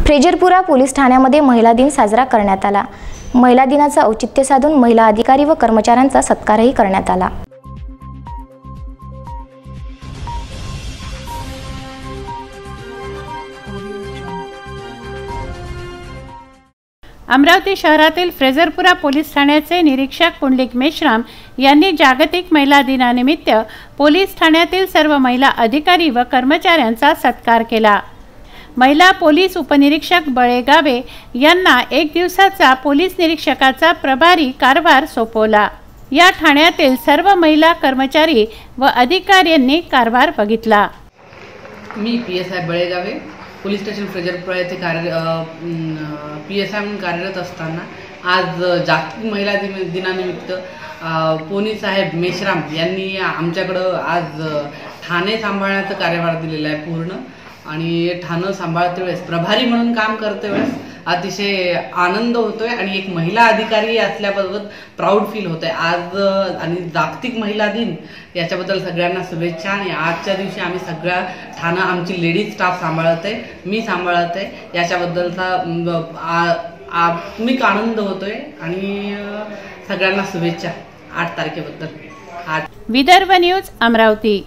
Frezarpura police ठाण्यामध्ये महिला दिन साजरा करण्यात आला। महिला दिनाचं औचित्य साधून महिला अधिकारी व कर्मचाऱ्यांचा सत्कारही करण्यात आला। अमरावती शहरातील फ्रेजरपुरा पोलीस ठाण्याचे निरीक्षक पुंडलिक मेश्राम यांनी जागतिक महिला दिनानिमित्त पोलीस ठाण्यातील सर्व महिला अधिकारी व कर्मचाऱ्यांचा सत्कार केला। महिला पोलीस उपनिरीक्षक बळेगावे यांना 1 दिवसाचा पोलीस निरीक्षकाचा प्रभारी कारभार सोपवला। या ठाण्यातील सर्व महिला कर्मचारी व अधिकाऱ्यांनी कारभार बघितला। मी PSI बळेगावे पोलीस स्टेशन फ्रेजरपुरा येथे PSI म्हणून कार्यरत असताना आज जागतिक महिला दिनानिमित्त पोनी साहेब मेश्राम यांनी आमच्याकडं आज ठाणे सांभाळण्याचा कार्यभार दिलेला आहे पूर्ण। आणि ठाणं सांभाळते वेळेस प्रभारी म्हणून काम करते वेळेस अतिशय आनंद होतोय आणि एक महिला अधिकारी असल्याबद्दल प्राऊड फील होतंय आज। आणि जागतिक महिला दिन याच्याबद्दल सगळ्यांना शुभेच्छा। आणि आजच्या दिवशी आम्ही सगळ्या ठाणं आमची लेडीज स्टाफ सांभाळत आहे, मी सांभाळत आहे, याच्याबद्दलचा आत्मिक आनंद होतोय आणि सगळ्यांना शुभेच्छा 8 तारखेबद्दल। विदर्भ न्यूज अमरावती।